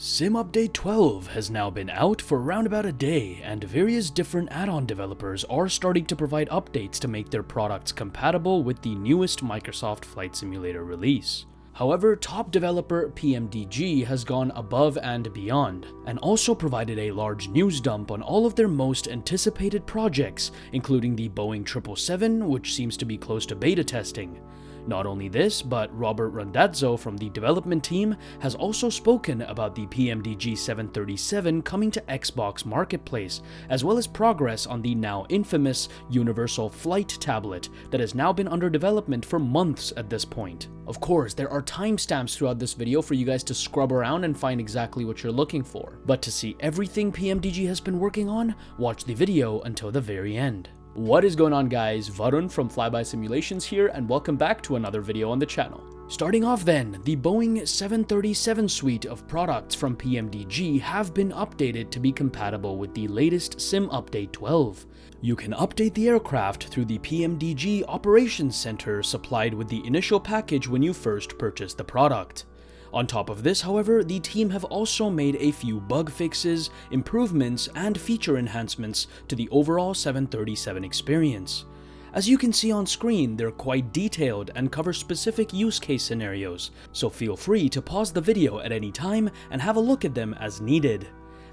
Sim Update 12 has now been out for around about a day, and various different add-on developers are starting to provide updates to make their products compatible with the newest Microsoft Flight Simulator release. However, top developer PMDG has gone above and beyond, and also provided a large news dump on all of their most anticipated projects, including the Boeing 777, which seems to be close to beta testing. Not only this, but Robert Randazzo from the development team has also spoken about the PMDG 737 coming to Xbox Marketplace, as well as progress on the now infamous Universal Flight tablet that has now been under development for months at this point. Of course, there are timestamps throughout this video for you guys to scrub around and find exactly what you're looking for, but to see everything PMDG has been working on, watch the video until the very end. What is going on, guys? Varun from Flyby Simulations here, and welcome back to another video on the channel. Starting off then, the Boeing 737 suite of products from PMDG have been updated to be compatible with the latest Sim Update 12. You can update the aircraft through the PMDG Operations Center supplied with the initial package when you first purchase the product. On top of this, however, the team have also made a few bug fixes, improvements, and feature enhancements to the overall 737 experience. As you can see on screen, they're quite detailed and cover specific use case scenarios, so feel free to pause the video at any time and have a look at them as needed.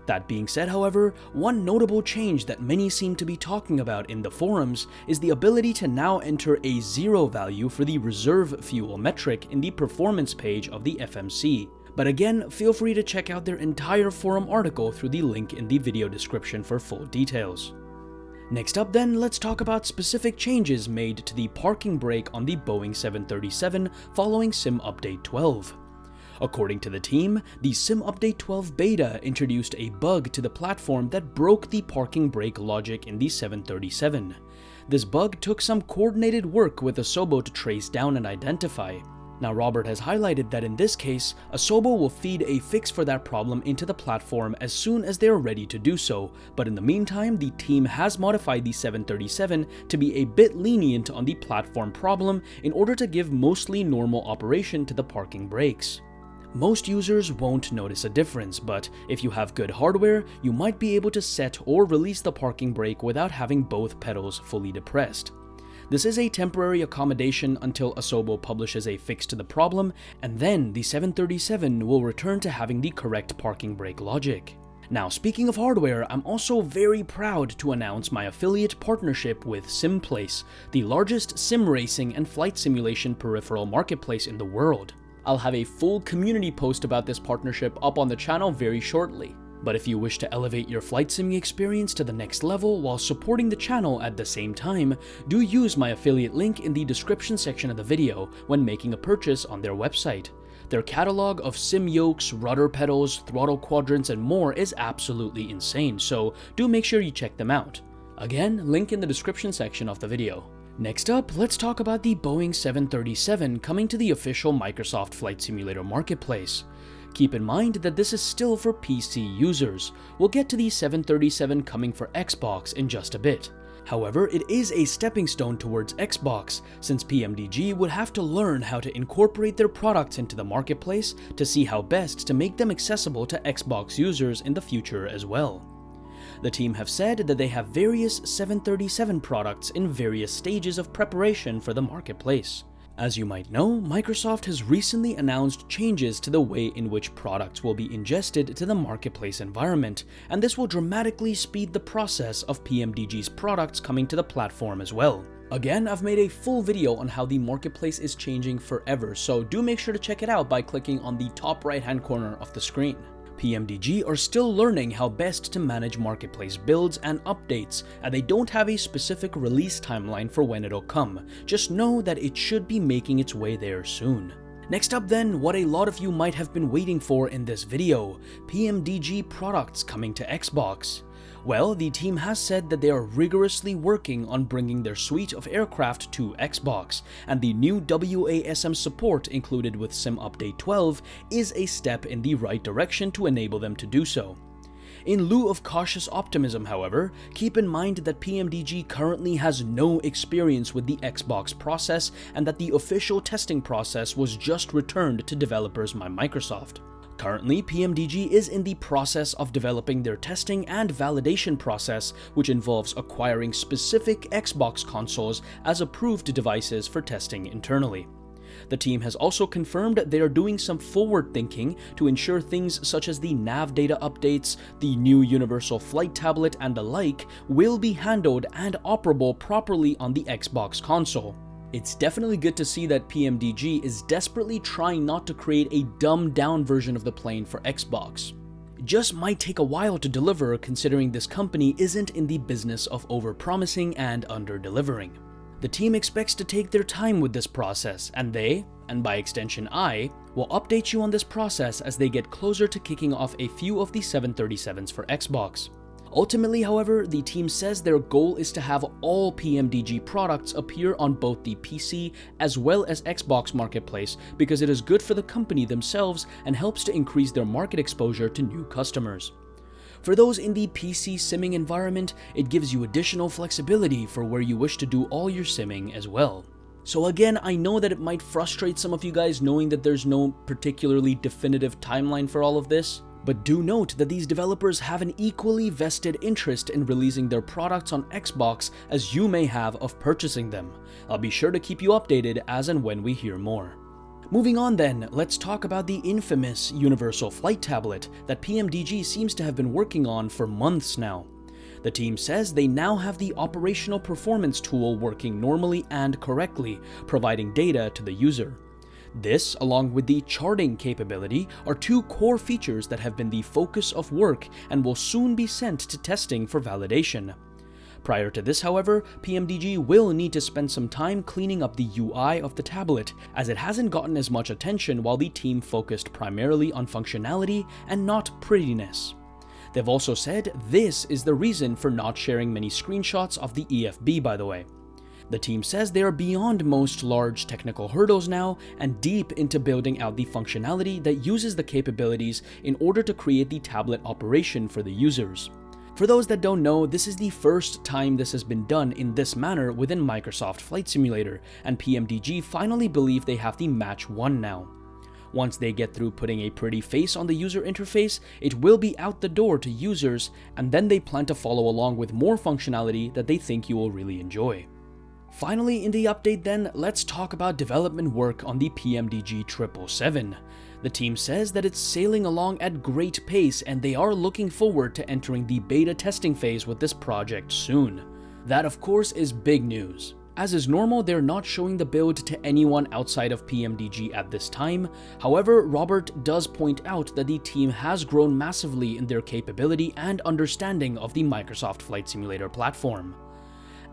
That being said, however, one notable change that many seem to be talking about in the forums is the ability to now enter a zero value for the reserve fuel metric in the performance page of the FMC. But again, feel free to check out their entire forum article through the link in the video description for full details. Next up then, let's talk about specific changes made to the parking brake on the Boeing 737 following Sim Update 12. According to the team, the Sim Update 12 beta introduced a bug to the platform that broke the parking brake logic in the 737. This bug took some coordinated work with Asobo to trace down and identify. Now, Robert has highlighted that in this case, Asobo will feed a fix for that problem into the platform as soon as they are ready to do so, but in the meantime, the team has modified the 737 to be a bit lenient on the platform problem in order to give mostly normal operation to the parking brakes. Most users won't notice a difference, but if you have good hardware, you might be able to set or release the parking brake without having both pedals fully depressed. This is a temporary accommodation until Asobo publishes a fix to the problem, and then the 737 will return to having the correct parking brake logic. Now, speaking of hardware, I'm also very proud to announce my affiliate partnership with SimPlace, the largest sim racing and flight simulation peripheral marketplace in the world. I'll have a full community post about this partnership up on the channel very shortly. But if you wish to elevate your flight simming experience to the next level while supporting the channel at the same time, do use my affiliate link in the description section of the video when making a purchase on their website. Their catalog of sim yokes, rudder pedals, throttle quadrants, and more is absolutely insane, so do make sure you check them out. Again, link in the description section of the video. Next up, let's talk about the Boeing 737 coming to the official Microsoft Flight Simulator marketplace. Keep in mind that this is still for PC users. We'll get to the 737 coming for Xbox in just a bit. However, it is a stepping stone towards Xbox, since PMDG would have to learn how to incorporate their products into the marketplace to see how best to make them accessible to Xbox users in the future as well. The team have said that they have various 737 products in various stages of preparation for the marketplace. As you might know, Microsoft has recently announced changes to the way in which products will be ingested to the marketplace environment, and this will dramatically speed the process of PMDG's products coming to the platform as well. Again, I've made a full video on how the marketplace is changing forever, so do make sure to check it out by clicking on the top right-hand corner of the screen. PMDG are still learning how best to manage marketplace builds and updates, and they don't have a specific release timeline for when it'll come. Just know that it should be making its way there soon. Next up then, what a lot of you might have been waiting for in this video, PMDG products coming to Xbox. Well, the team has said that they are rigorously working on bringing their suite of aircraft to Xbox, and the new WASM support included with Sim Update 12 is a step in the right direction to enable them to do so. In lieu of cautious optimism, however, keep in mind that PMDG currently has no experience with the Xbox process and that the official testing process was just returned to developers by Microsoft. Currently, PMDG is in the process of developing their testing and validation process, which involves acquiring specific Xbox consoles as approved devices for testing internally. The team has also confirmed they are doing some forward thinking to ensure things such as the nav data updates, the new universal flight tablet, and the like will be handled and operable properly on the Xbox console. It's definitely good to see that PMDG is desperately trying not to create a dumbed-down version of the plane for Xbox. It just might take a while to deliver, considering this company isn't in the business of over-promising and under-delivering. The team expects to take their time with this process, and they, and by extension I, will update you on this process as they get closer to kicking off a few of the 737s for Xbox. Ultimately, however, the team says their goal is to have all PMDG products appear on both the PC as well as Xbox marketplace because it is good for the company themselves and helps to increase their market exposure to new customers. For those in the PC simming environment, it gives you additional flexibility for where you wish to do all your simming as well. So again, I know that it might frustrate some of you guys knowing that there's no particularly definitive timeline for all of this, but do note that these developers have an equally vested interest in releasing their products on Xbox as you may have of purchasing them. I'll be sure to keep you updated as and when we hear more. Moving on then, let's talk about the infamous Universal Flight Tablet that PMDG seems to have been working on for months now. The team says they now have the operational performance tool working normally and correctly, providing data to the user. This, along with the charting capability, are two core features that have been the focus of work and will soon be sent to testing for validation. Prior to this, however, PMDG will need to spend some time cleaning up the UI of the tablet, as it hasn't gotten as much attention while the team focused primarily on functionality and not prettiness. They've also said this is the reason for not sharing many screenshots of the EFB, by the way. The team says they are beyond most large technical hurdles now and deep into building out the functionality that uses the capabilities in order to create the tablet operation for the users. For those that don't know, this is the first time this has been done in this manner within Microsoft Flight Simulator, and PMDG finally believe they have the match won now. Once they get through putting a pretty face on the user interface, it will be out the door to users, and then they plan to follow along with more functionality that they think you will really enjoy. Finally, in the update then, let's talk about development work on the PMDG 777. The team says that it's sailing along at great pace and they are looking forward to entering the beta testing phase with this project soon. That of course is big news. As is normal, they're not showing the build to anyone outside of PMDG at this time. However, Robert does point out that the team has grown massively in their capability and understanding of the Microsoft Flight Simulator platform.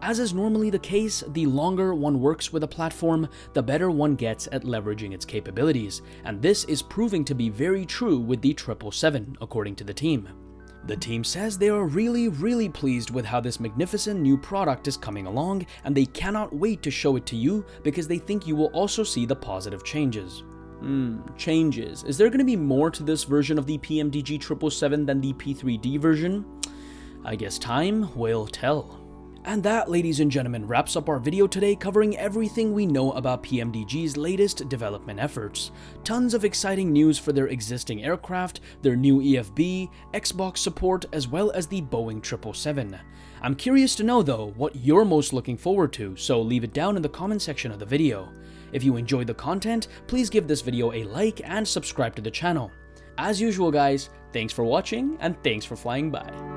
As is normally the case, the longer one works with a platform, the better one gets at leveraging its capabilities, and this is proving to be very true with the 777, according to the team. The team says they are really pleased with how this magnificent new product is coming along, and they cannot wait to show it to you because they think you will also see the positive changes. Changes. Is there going to be more to this version of the PMDG 777 than the P3D version? I guess time will tell. And that, ladies and gentlemen, wraps up our video today covering everything we know about PMDG's latest development efforts. Tons of exciting news for their existing aircraft, their new EFB, Xbox support, as well as the Boeing 777. I'm curious to know though what you're most looking forward to, so leave it down in the comment section of the video. If you enjoyed the content, please give this video a like and subscribe to the channel. As usual guys, thanks for watching and thanks for flying by.